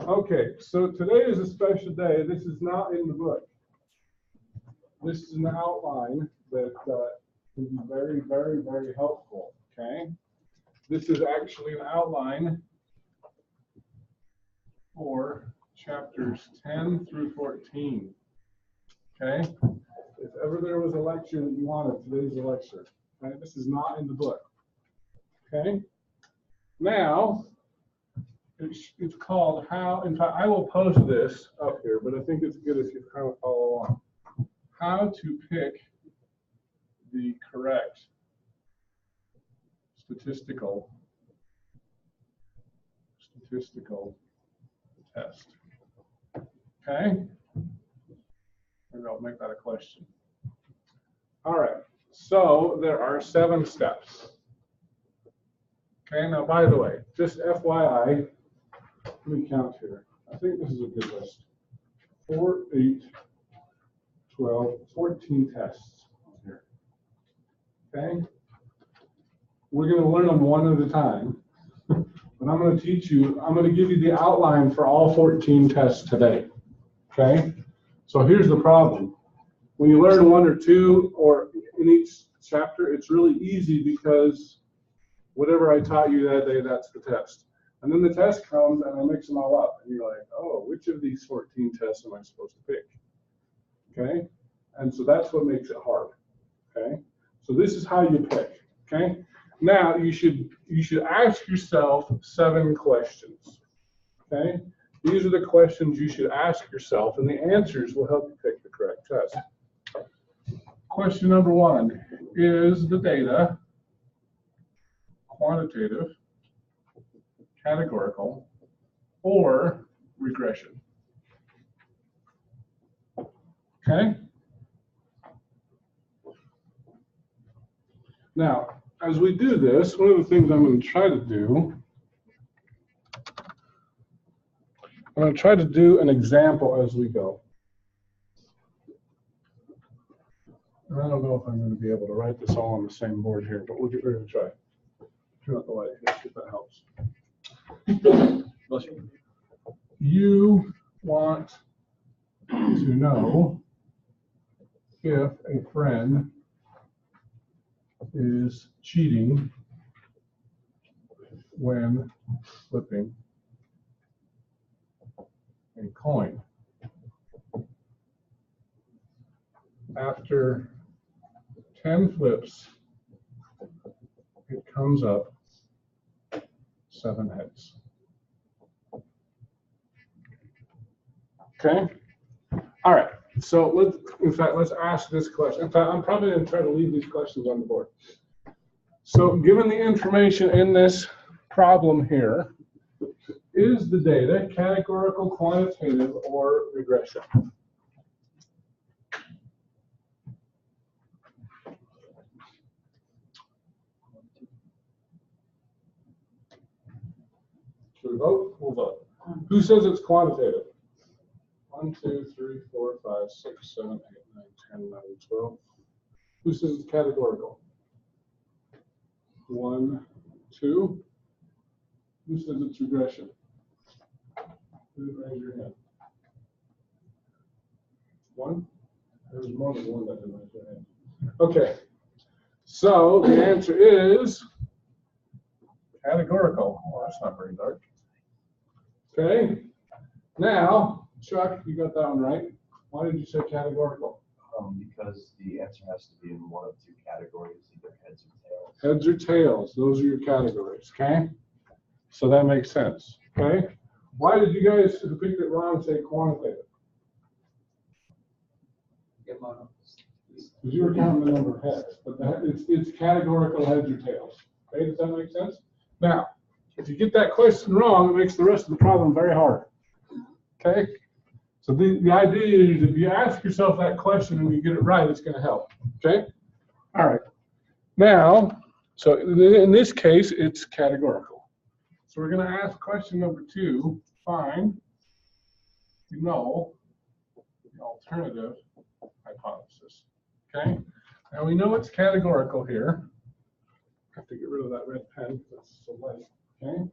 Okay, so today is a special day. This is not in the book. This is an outline that can be very, very, very helpful, okay? This is actually an outline for chapters 10 through 14, okay? If ever there was a lecture that you wanted, today's the lecture, okay? This is not in the book, okay? Now, it's called how, in fact, I will post this up here, but I think it's good if you kind of follow along. How to pick the correct statistical test. Okay? Maybe I'll make that a question. All right, so there are 7 steps. Okay, now by the way, just FYI, let me count here. I think this is a good list. 4, 8, 12, 14 tests here. Okay? We're going to learn them one at a time. But I'm going to teach you, I'm going to give you the outline for all 14 tests today. Okay? So here's the problem. When you learn 1 or 2 or in each chapter, it's really easy because whatever I taught you that day, that's the test. And then the test comes and I mix them all up. And you're like, oh, which of these 14 tests am I supposed to pick? Okay? And so that's what makes it hard. Okay? So this is how you pick. Okay? Now you should ask yourself 7 questions. Okay? These are the questions you should ask yourself, and the answers will help you pick the correct test. Question number 1, is the data quantitative, categorical, or regression? Okay? Now, as we do this, one of the things I'm going to try to do, I'm going to try to do an example as we go. And I don't know if I'm going to be able to write this all on the same board here, but we're going to try. Turn out the light here, see if that helps. You want to know if a friend is cheating when flipping a coin. After 10 flips, it comes up 7 heads. Okay? All right. So let's ask this question. In fact, I'm probably going to try to leave these questions on the board. So given the information in this problem here, is the data categorical, quantitative, or regression? Should we vote? We'll vote. Who says it's quantitative? 1, 2, 3, 4, 5, 6, 7, 8, 9, 10, 11, 12. Who says it's categorical? 1, 2. Who says it's regression? Raise your hand. 1? There was more than 1 that didn't raise their hand. Okay. So the answer is categorical. Oh, that's not very dark. Okay. Now, Chuck, you got that one right. Why did you say categorical? Because the answer has to be in one of 2 categories, either heads or tails. Heads or tails, those are your categories, okay? So that makes sense, okay? Why did you guys who picked it wrong say quantitative? Because you were counting the number of heads, but it's categorical heads or tails. Okay, does that make sense? Now, if you get that question wrong, it makes the rest of the problem very hard. Okay? So the idea is if you ask yourself that question and you get it right, it's going to help. Okay? All right. Now, so in this case, it's categorical. So we're going to ask question number 2, find the null, the alternative hypothesis. Okay? Now we know it's categorical here. I have to get rid of that red pen because it's so light. Okay?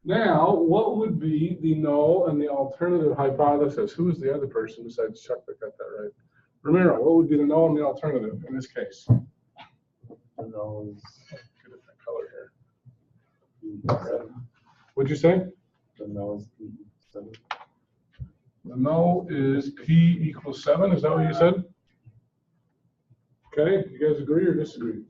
Now, what would be the null and the alternative hypothesis? Who is the other person besides Chuck that got that right? Ramiro, what would be the null and the alternative in this case? The null is Get a different color here. What'd you say? the null is P7. The null is P equals 7. Is that what you said? Okay, you guys agree or disagree?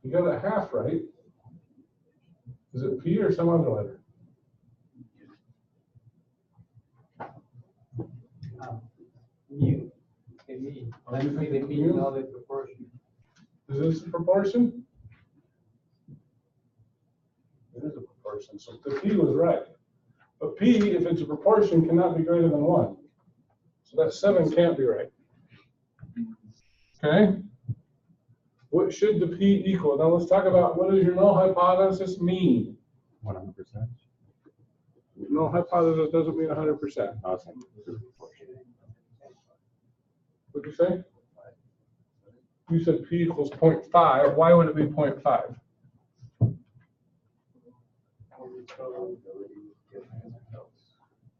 You got a half right. Is it P or some other letter? Mu. Okay, me. Oh, That you would be think the mu? mean of the proportion. Is this a proportion? It is a proportion, so the P was right. But P, if it's a proportion, cannot be greater than 1. So that 7 can't be right. Okay? What should the P equal? Now let's talk about what does your null hypothesis mean? 100%. Null hypothesis doesn't mean 100%. Awesome. What'd you say? You said P equals 0.5. Why would it be 0.5?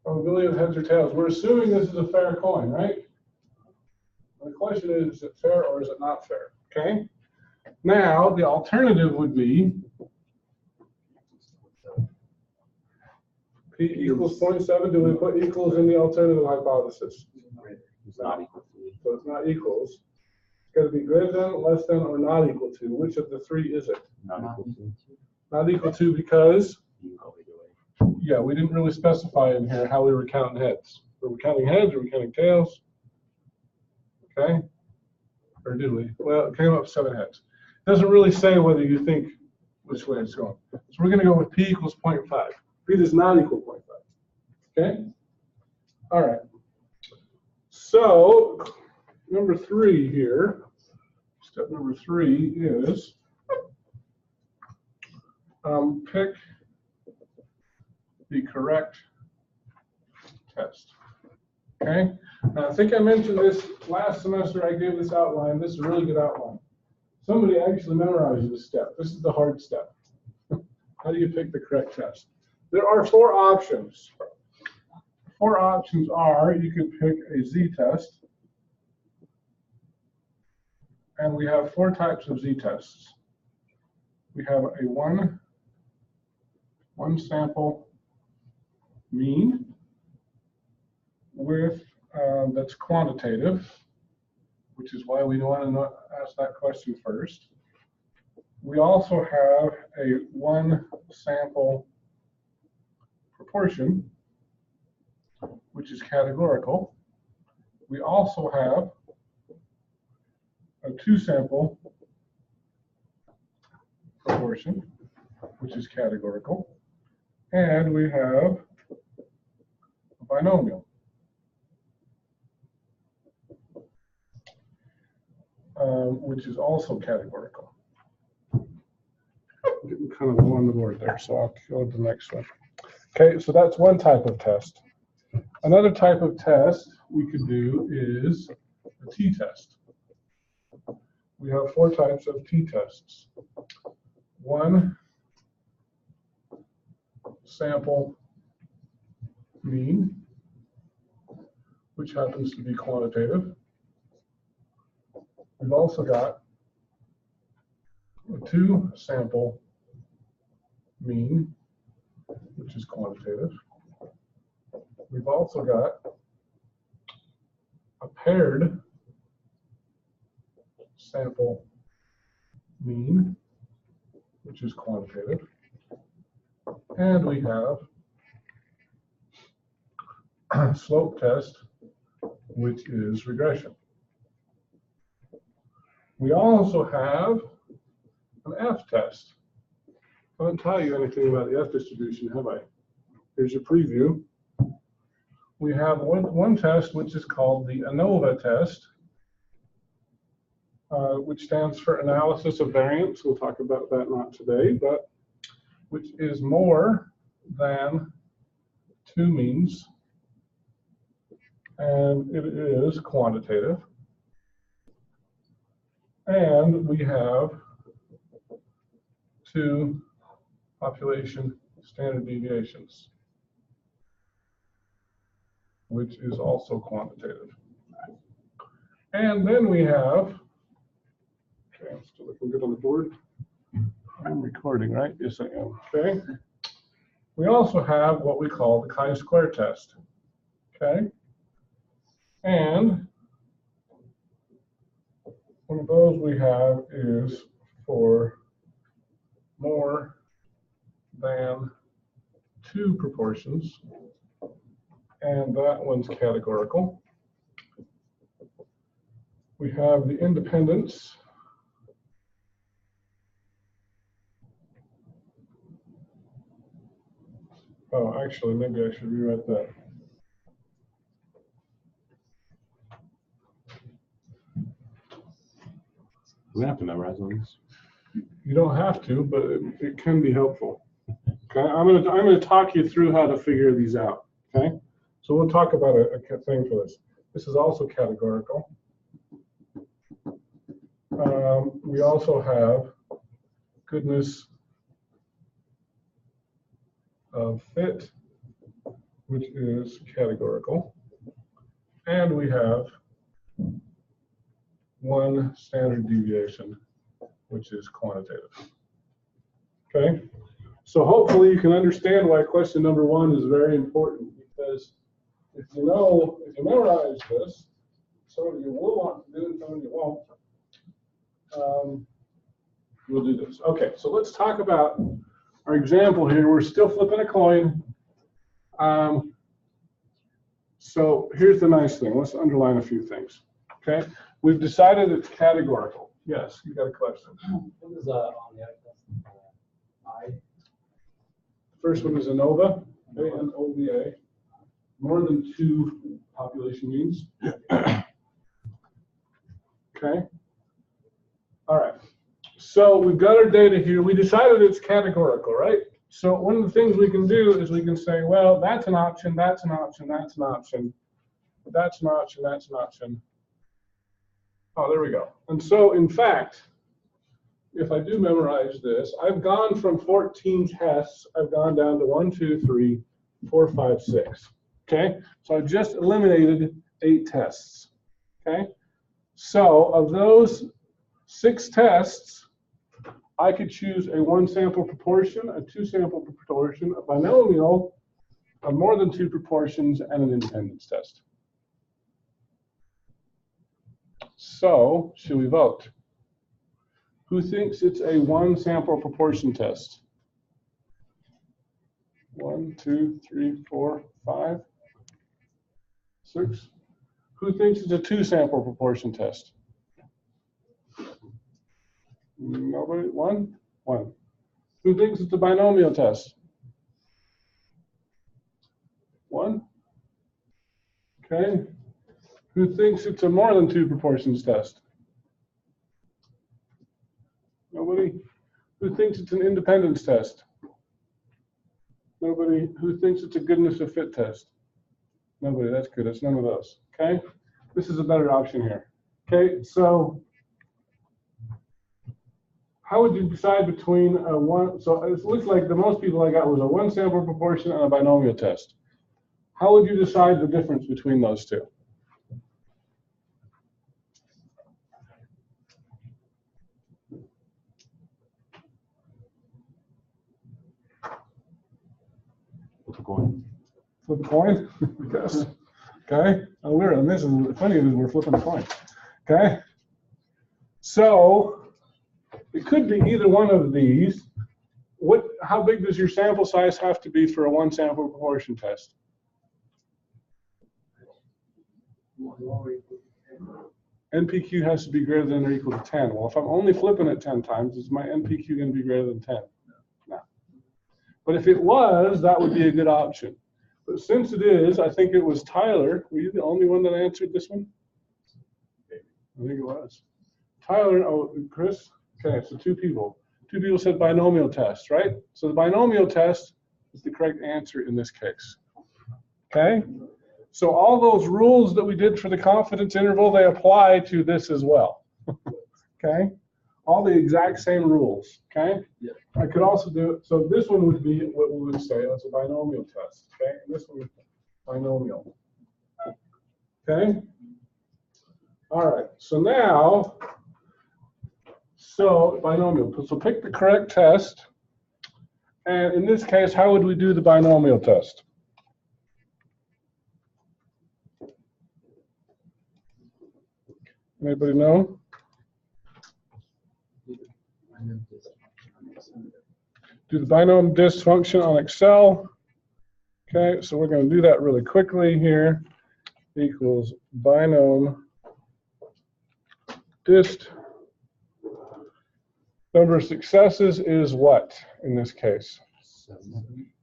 Probability of heads or tails. We're assuming this is a fair coin, right? The question is it fair or is it not fair? Okay. Now, the alternative would be P equals 0.7. Do we put equals in the alternative hypothesis? It's not equal to. So it's not equals. It's got to be greater than, less than, or not equal to. Which of the three is it? Not equal to. Not equal to because, You can go either way. yeah, we didn't really specify in here how we were counting heads. Were we counting heads or were we counting tails? Okay. Or did we? Well, it came up 7 heads. It doesn't really say whether you think which way it's going. So we're going to go with P equals 0.5. P does not equal 0.5. Okay? All right. So, number 3 here, step number 3 is pick the correct test. Okay? Now, I think I mentioned this last semester. I gave this outline. This is a really good outline. Somebody actually memorized this step. This is the hard step. How do you pick the correct test? There are 4 options. 4 options are you can pick a z-test. And we have 4 types of z-tests. We have a one sample mean with that's quantitative, which is why we want to ask that question first. We also have a one sample proportion, which is categorical. We also have a 2 sample proportion, which is categorical. And we have a binomial. Which is also categorical. Getting kind of low on the board there, so I'll go to the next one. Okay, so that's one type of test. Another type of test we could do is a t-test. We have 4 types of t-tests. One sample mean, which happens to be quantitative. We've also got a 2 sample mean, which is quantitative. We've also got a paired sample mean, which is quantitative. And we have a slope test, which is regression. We also have an F-test. I didn't tell you anything about the F distribution, have I? Here's your preview. We have one test which is called the ANOVA test, which stands for analysis of variance. We'll talk about that not today, but which is more than 2 means, and it is quantitative. And we have 2 population standard deviations, which is also quantitative. And then we have, okay, I'm still looking good on the board. I'm recording, right? Yes, I am. Okay. We also have what we call the chi-square test. Okay. And one of those we have is for more than 2 proportions, and that one's categorical. We have the independence. Oh, actually, maybe I should rewrite that. We have to memorize all these. You don't have to, but it can be helpful. Okay, I'm gonna talk you through how to figure these out. Okay, so we'll talk about a thing for this. This is also categorical. We also have goodness of fit, which is categorical, and we have 1 standard deviation, which is quantitative. Okay, so hopefully you can understand why question number 1 is very important, because if you memorize this, some of you will want to do it, some of you won't. We'll do this. Okay, so let's talk about our example here. We're still flipping a coin. So here's the nice thing. Let's underline a few things. Okay, we've decided it's categorical. Yes, you got a question. What is on the I-test? I? First one is ANOVA, A-N-O-V-A. More than 2 population means. Okay. All right. So we've got our data here. We decided it's categorical, right? So one of the things we can do is we can say, well, that's an option, that's an option, that's an option, that's an option, that's an option. Oh, there we go. And so, in fact, if I do memorize this, I've gone from 14 tests, I've gone down to 1, 2, 3, 4, 5, 6. Okay? So I've just eliminated 8 tests. Okay? So of those 6 tests, I could choose a 1 sample proportion, a 2 sample proportion, a binomial, a more than 2 proportions, and an independence test. So, should we vote? Who thinks it's a 1 sample proportion test? 1, 2, 3, 4, 5, 6. Who thinks it's a 2 sample proportion test? Nobody? 1? 1. Who thinks it's a binomial test? 1? Okay. Who thinks it's a more than 2 proportions test? Nobody? Who thinks it's an independence test? Nobody? Who thinks it's a goodness of fit test? Nobody. That's good. It's none of those. Okay. This is a better option here. Okay. So how would you decide between a 1? So it looks like the most people I got was a 1 sample proportion and a binomial test. How would you decide the difference between those 2? Flip a coin. Flip a coin? Yes. Okay. Oh, and this is funny is we're flipping a coin. Okay. So it could be either one of these. How big does your sample size have to be for a 1 sample proportion test? NPQ has to be greater than or equal to 10. Well, if I'm only flipping it 10 times, is my NPQ going to be greater than 10? No. But if it was, that would be a good option. But since it is, I think it was Tyler. Were you the only one that answered this one? I think it was. Tyler, oh, Chris? Okay, so 2 people. 2 people said binomial test, right? So the binomial test is the correct answer in this case. Okay? So all those rules that we did for the confidence interval, they apply to this as well. Okay? all the exact same rules, okay? Yeah. I could also do, so this one would be what we would say, that's a binomial test, okay? And this one is binomial, okay? All right, so now, so binomial, so pick the correct test, and in this case, how would we do the binomial test? Anybody know? Do the binomial dist function on Excel. Okay, so we're going to do that really quickly here. Equals binomial dist. Number of successes is what in this case?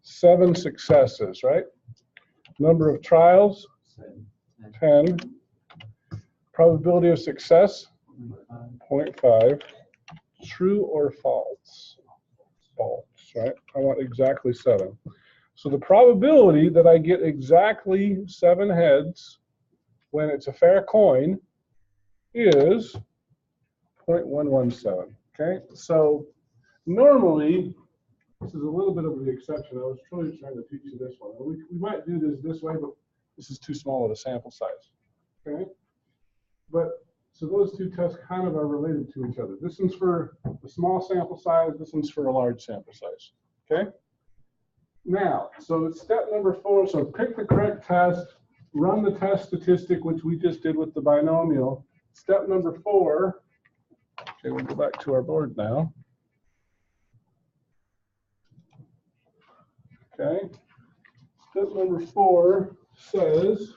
7 successes, right? Number of trials? 10. Probability of success? 0.5. True or false? False, right? I want exactly 7. So the probability that I get exactly 7 heads when it's a fair coin is 0.117. Okay, so normally, this is a little bit of the exception. I was truly trying to teach you this one. We might do this way, but this is too small of a sample size. Okay, but so those two tests kind of are related to each other. This one's for a small sample size. This one's for a large sample size. Okay. Now, so it's step number 4. So pick the correct test, run the test statistic, which we just did with the binomial. Step number 4. Okay, we'll go back to our board now. Okay. Step number 4 says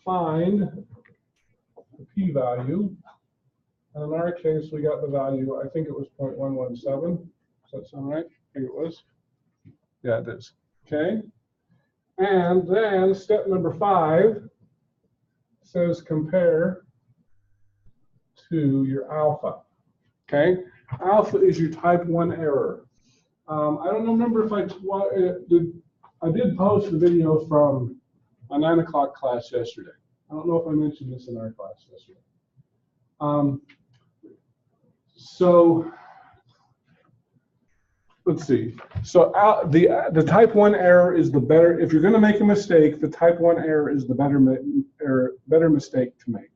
find the p-value. And in our case, we got the value, I think it was 0.117. Does that sound right? I think it was. Yeah, it is. Okay. And then step number 5 says compare to your alpha. Okay. Alpha is your type 1 error. I don't remember if I did post the video from a 9 o'clock class yesterday. I don't know if I mentioned this in our class yesterday. So let's see. So the type 1 error is the better. If you're going to make a mistake, the type 1 error is the better mistake to make.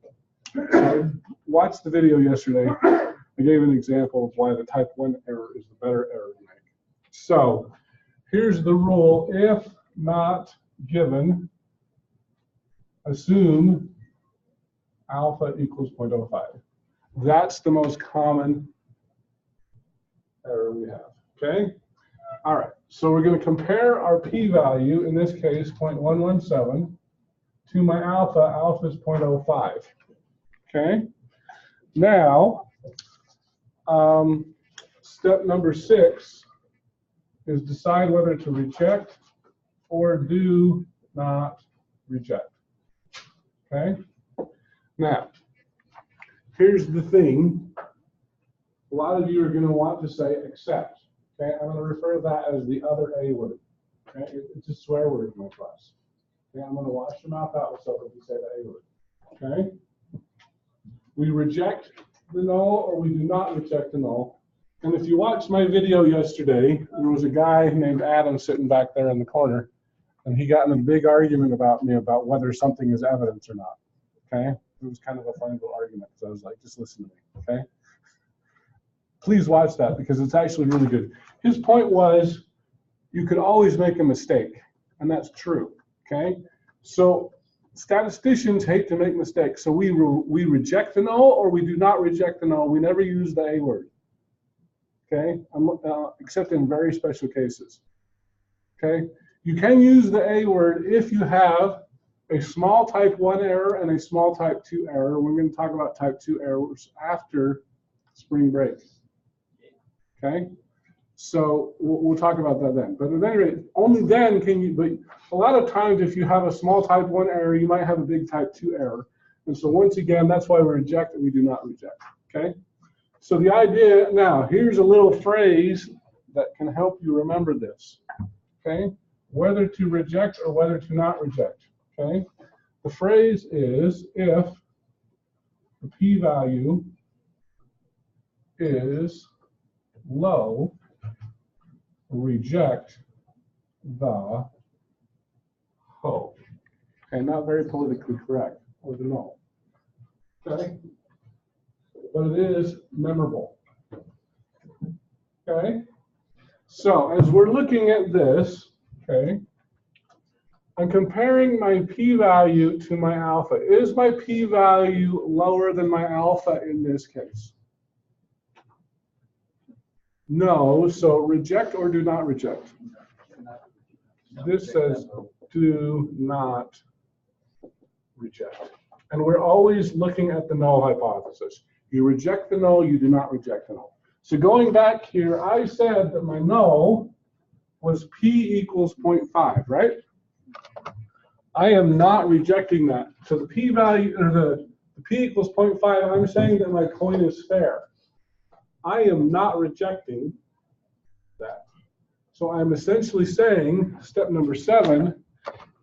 So watch the video yesterday. I gave an example of why the type 1 error is the better error to make. So here's the rule: if not given, assume alpha equals 0.05. That's the most common error we have. Okay? All right. So we're going to compare our p-value, in this case 0.117, to my alpha. Alpha is 0.05. Okay? Now, step number 6 is decide whether to reject or do not reject. Okay? Now, here's the thing. A lot of you are going to want to say accept. Okay? I'm going to refer to that as the other A word. Okay? It's a swear word in my class. Okay? I'm going to wash your mouth out with soap if you say the A word. Okay? We reject the null or we do not reject the null. And if you watched my video yesterday, there was a guy named Adam sitting back there in the corner, and he got in a big argument about me about whether something is evidence or not. Okay? It was kind of a fun little argument, so I was like, just listen to me, okay? Please watch that because it's actually really good. His point was you could always make a mistake, and that's true, okay? So statisticians hate to make mistakes, so we reject the null or we do not reject the null. We never use the A word, okay? Except in very special cases, okay? You can use the A word if you have a small type 1 error and a small type 2 error. We're going to talk about type 2 errors after spring break. Okay? So we'll talk about that then. But at any rate, only then can you, but a lot of times if you have a small type 1 error, you might have a big type 2 error. And so once again, that's why we reject and we do not reject. Okay? So the idea, now, here's a little phrase that can help you remember this. Okay? Whether to reject or whether to not reject. Okay? The phrase is if the p-value is low, reject the ho. Okay, not very politically correct, or the no. Okay, but it is memorable. Okay, so as we're looking at this, okay, I'm comparing my p-value to my alpha. Is my p-value lower than my alpha in this case? No, so reject or do not reject. This says do not reject. And we're always looking at the null hypothesis. You reject the null, you do not reject the null. So going back here, I said that my null was p equals 0.5, right? I am not rejecting that. So the p-value, or the p equals 0.5, I'm saying that my coin is fair. I am not rejecting that. So I'm essentially saying step number 7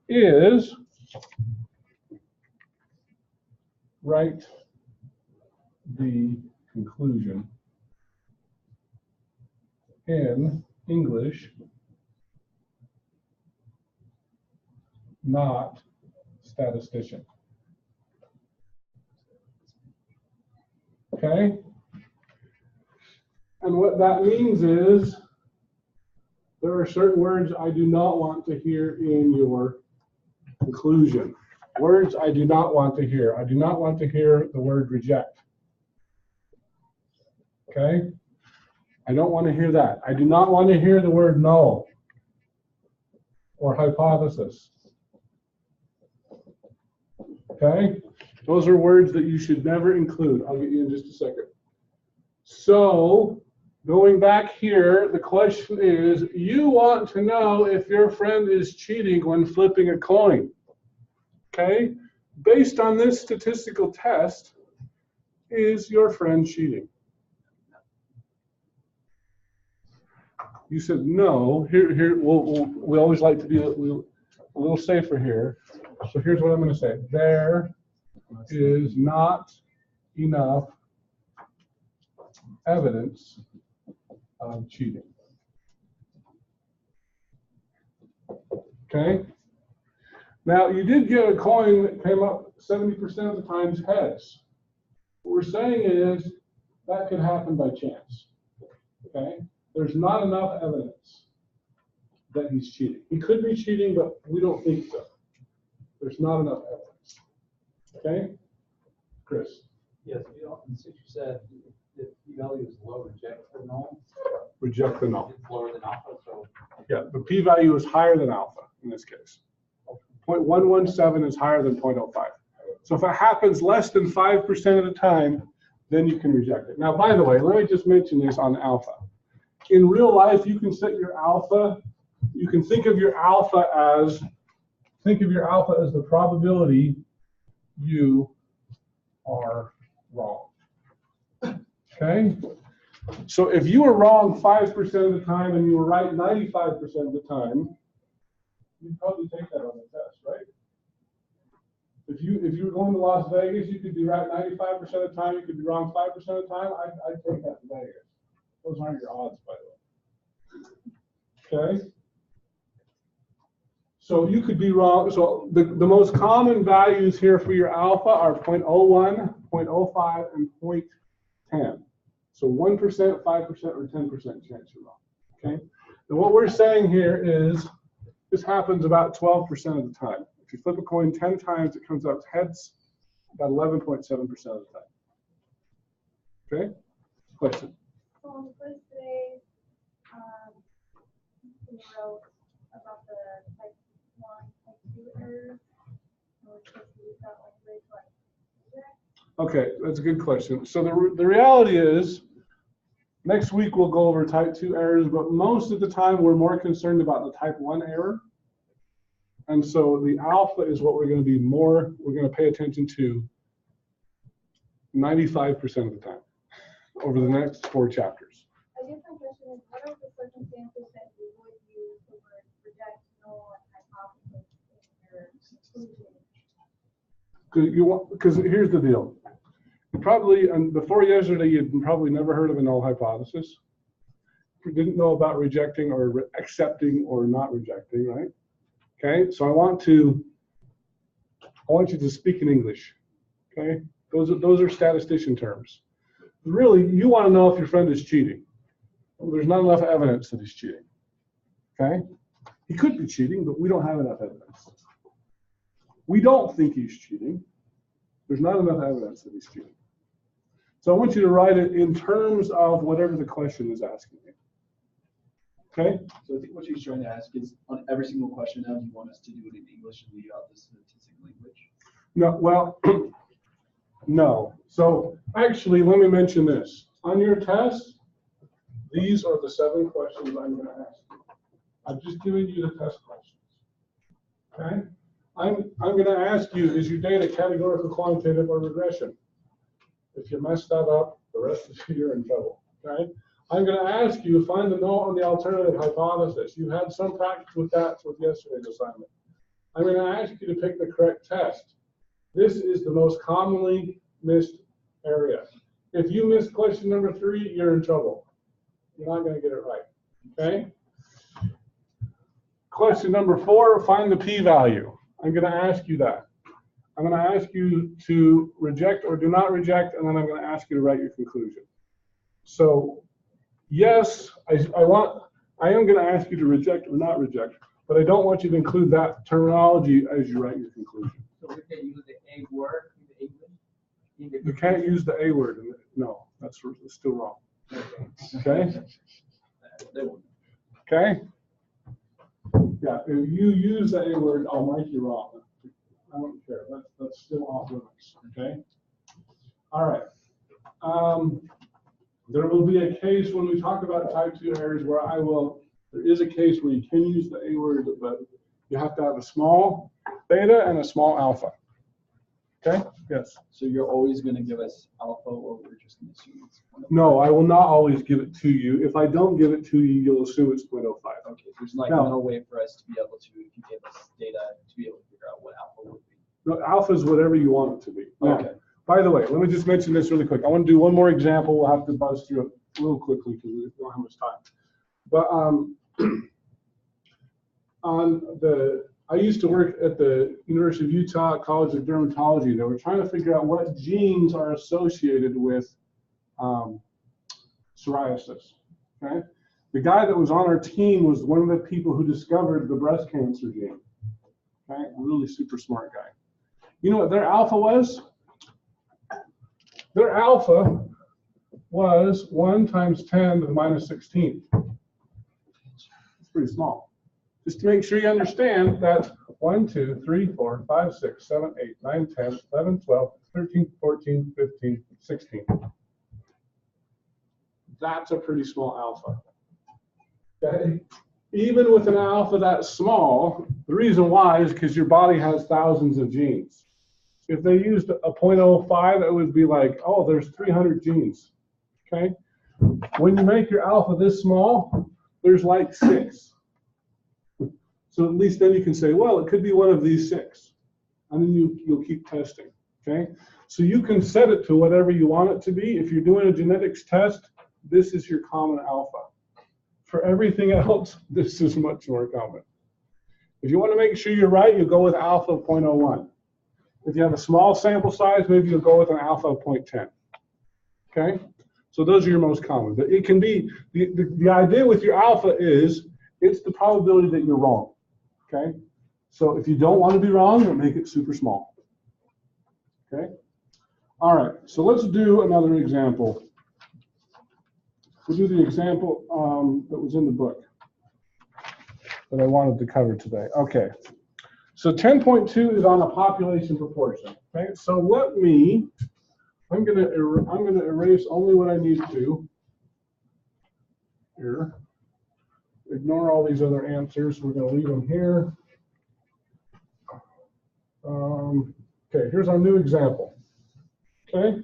is write the conclusion in English, not statistician. Okay? And what that means is there are certain words I do not want to hear in your conclusion. Words I do not want to hear. I do not want to hear the word reject. Okay? I don't want to hear that. I do not want to hear the word null or hypothesis. Okay? Those are words that you should never include. I'll get you in just a second. So, going back here, the question is, you want to know if your friend is cheating when flipping a coin. Okay? Based on this statistical test, is your friend cheating? You said no. Here, we always like to be a little safer here. So here's what I'm going to say. There is not enough evidence of cheating. Okay? Now, you did get a coin that came up 70% of the times heads. What we're saying is that could happen by chance. Okay? There's not enough evidence that he's cheating. He could be cheating, but we don't think so. There's not enough evidence. Okay? Chris? Yes, since you said if p-value is low, reject the null. Reject the null. It's lower than alpha, so. Yeah, the p-value is higher than alpha in this case. 0.117 is higher than 0.05. So if it happens less than 5% of the time, then you can reject it. Now, by the way, let me just mention this on alpha. In real life, you can set your alpha. You can think of your alpha as the probability you are wrong. Okay? So if you were wrong 5% of the time and you were right 95% of the time, you'd probably take that on the test, right? If you were going to Las Vegas, you could be right 95% of the time, you could be wrong 5% of the time, I'd take that to Vegas. Those aren't your odds, by the way. Okay? So you could be wrong. So the most common values here for your alpha are 0.01, 0.05, and 0.10. So 1%, 5%, or 10% chance you're wrong. Okay? And what we're saying here is this happens about 12% of the time. If you flip a coin 10 times, it comes out heads about 11.7% of the time. Okay? Question? So on the first day, you wrote about the type 1, type 2 errors. Okay, that's a good question. So the reality is, next week we'll go over type 2 errors, but most of the time we're more concerned about the type 1 error. And so the alpha is what we're going to pay attention to 95% of the time over the next 4 chapters. I guess my question is, what are the circumstances that you would use the word reject, null, and hypothesis in your conclusion? Because here's the deal. You probably, and before yesterday, you'd probably never heard of a null hypothesis. You didn't know about rejecting or accepting or not rejecting, right? Okay, so I want you to speak in English. Okay, those are statistician terms. Really, you want to know if your friend is cheating. Well, there's not enough evidence that he's cheating. Okay, he could be cheating, but we don't have enough evidence. We don't think he's cheating. There's not enough evidence that he's cheating. So I want you to write it in terms of whatever the question is asking you. Okay? So I think what she's trying to ask is, on every single question now, do you want us to do it in English and leave out the statistical language? No, well, no. So actually, let me mention this. On your test, these are the 7 questions I'm going to ask you. I've just given you the test questions. Okay? I'm going to ask you, is your data categorical, quantitative, or regression? If you mess that up, the rest of you, you're in trouble. Okay? I'm going to ask you to find the null on the alternative hypothesis. You had some practice with that with yesterday's assignment. I'm going to ask you to pick the correct test. This is the most commonly missed area. If you miss question number 3, you're in trouble. You're not going to get it right. Okay? Question number 4, find the p-value. I'm going to ask you that. I'm going to ask you to reject or do not reject, and then I'm going to ask you to write your conclusion. So, yes, I am going to ask you to reject or not reject, but I don't want you to include that terminology as you write your conclusion. So we can use the A word in the English? You can't use the A word. No, that's still wrong. Okay? Okay? Yeah, if you use the A word, I'll mark you wrong. I don't care. That's still off limits. Okay? All right. There will be a case when we talk about type 2 errors where there is a case where you can use the A word, but you have to have a small beta and a small alpha. Okay? Yes. So you're always going to give us alpha, or we're just going to assume it's 0.05? No, I will not always give it to you. If I don't give it to you, you'll assume it's 0.05. Okay, there's like No. no way for us to be able to, if you gave us data, to be able to figure out what alpha would be. No, alpha is whatever you want it to be. Now, Okay. by the way, let me just mention this really quick. I want to do one more example. We'll have to buzz through it real quickly because we don't have much time. But I used to work at the University of Utah College of Dermatology. They were trying to figure out what genes are associated with psoriasis. Okay, the guy that was on our team was one of the people who discovered the breast cancer gene. Okay, really super smart guy. You know what their alpha was? Their alpha was 1 times 10 to the minus 16. It's pretty small. Just to make sure you understand that 1, 2, 3, 4, 5, 6, 7, 8, 9, 10, 11, 12, 13, 14, 15, 16. That's a pretty small alpha. Okay? Even with an alpha that small, the reason why is because your body has thousands of genes. If they used a 0.05, it would be like, oh, there's 300 genes. Okay? When you make your alpha this small, there's like 6. So at least then you can say, well, it could be one of these 6. And then you'll keep testing. Okay? So you can set it to whatever you want it to be. If you're doing a genetics test, this is your common alpha. For everything else, this is much more common. If you want to make sure you're right, you go with alpha of 0.01. If you have a small sample size, maybe you'll go with an alpha of 0.10. Okay? So those are your most common. But it can be, the idea with your alpha is, it's the probability that you're wrong. Okay? So if you don't want to be wrong, then make it super small. Okay? All right, so let's do another example. We'll do the example that was in the book that I wanted to cover today. Okay, so 10.2 is on a population proportion. Okay, so I'm gonna erase only what I need to here. Ignore all these other answers. We're gonna leave them here. Okay, here's our new example. Okay.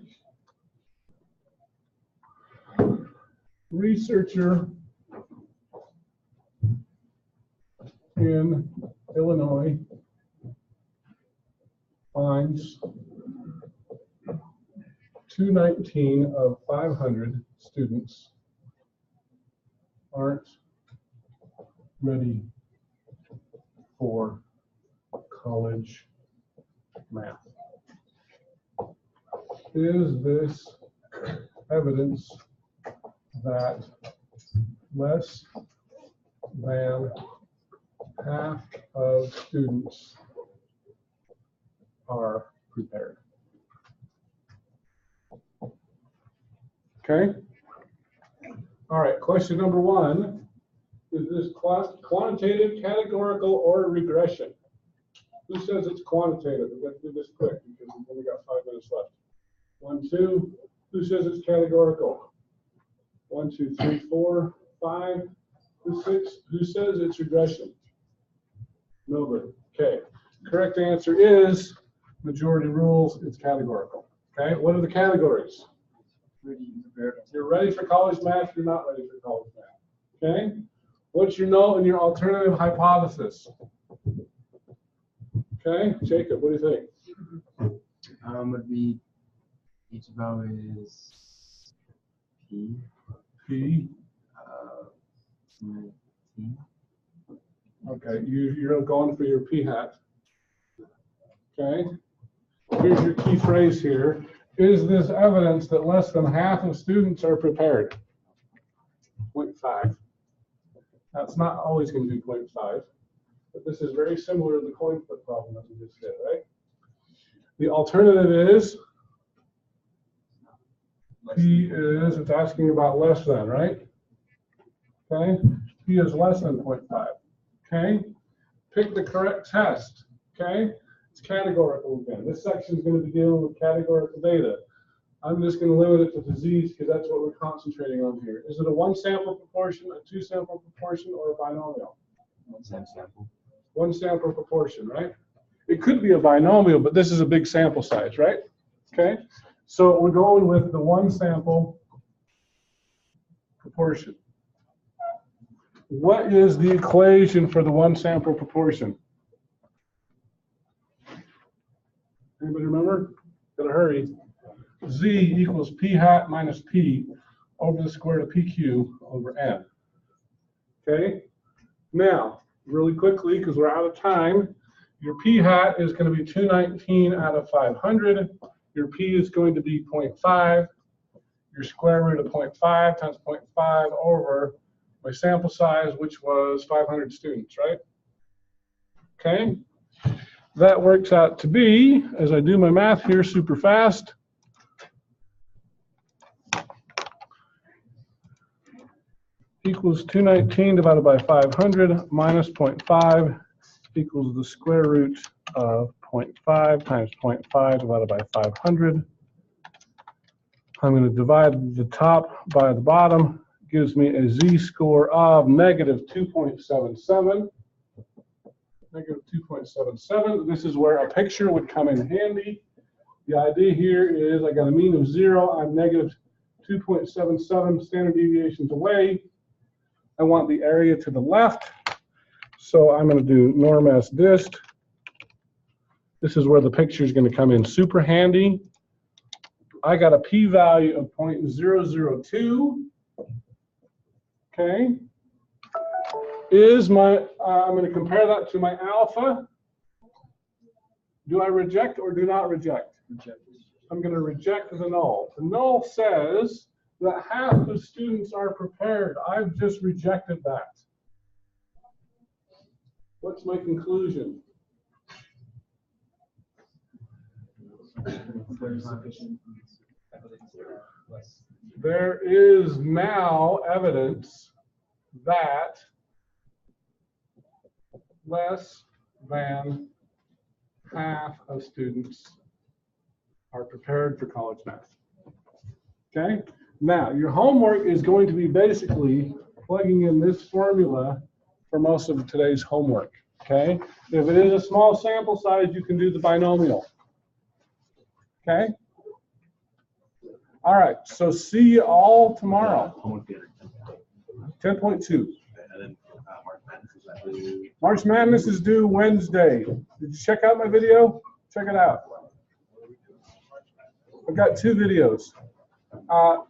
Researcher in Illinois finds 219 of 500 students aren't ready for college math. Is this evidence that less than half of students are prepared? Okay. All right, question number one. Is this quantitative, categorical, or regression? Who says it's quantitative? We've got to do this quick because we've only got 5 minutes left. 1, 2. Who says it's categorical? 1, 2, 3, 4, 5. Who says it's regression? Nobody. Okay. Correct answer is majority rules. It's categorical. Okay. What are the categories? You're ready for college math. You're not ready for college math. Okay. What's your null and your alternative hypothesis? Okay, Jacob, what do you think? Would be each value is P. P. 19. Okay, you're going for your P hat. Okay. Here's your key phrase here. Is this evidence that less than half of students are prepared? 0.5. That's not always going to be 0.5. But this is very similar to the coin flip problem that we just did, right? The alternative is P is, it's asking about less than, right? Okay, P is less than 0.5. Okay, pick the correct test. Okay, it's categorical again. This section is going to be dealing with categorical data. I'm just going to limit it to disease because that's what we're concentrating on here. Is it a 1 sample proportion, a 2 sample proportion, or a binomial? 1 sample. 1 sample proportion, right? It could be a binomial, but this is a big sample size, right? Okay, so we're going with the 1 sample proportion. What is the equation for the 1 sample proportion? Anybody remember? Gotta hurry. Z equals P hat minus P over the square root of PQ over N. Okay, now, really quickly, because we're out of time, your P hat is going to be 219 out of 500. Your P is going to be 0.5. Your square root of 0.5 times 0.5 over my sample size, which was 500 students, right? Okay. That works out to be, as I do my math here super fast, equals 219 divided by 500 minus 0.5 equals the square root of 0.5 times 0.5 divided by 500. I'm going to divide the top by the bottom. Gives me a z-score of negative 2.77. Negative 2.77. This is where a picture would come in handy. The idea here is I got a mean of 0. I'm negative 2.77 standard deviations away. I want the area to the left, so I'm going to do norm s dist. This is where the picture is going to come in super handy. I got a p-value of 0.002. Okay. Is my, I'm going to compare that to my alpha. Do I reject or do not reject? Reject. I'm going to reject the null. The null says that half the students are prepared. I've just rejected that. What's my conclusion? There is now evidence that less than half of students are prepared for college math. Okay? Now, your homework is going to be basically plugging in this formula for most of today's homework. Okay? If it is a small sample size, you can do the binomial. Okay? All right, so see you all tomorrow. Homework theater. 10.2. And then March Madness is March Madness is due Wednesday. Did you check out my video? Check it out. I've got 2 videos.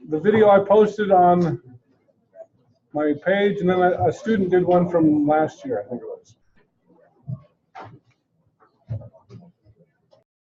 The video I posted on my page, and then a student did one from last year, I think it was.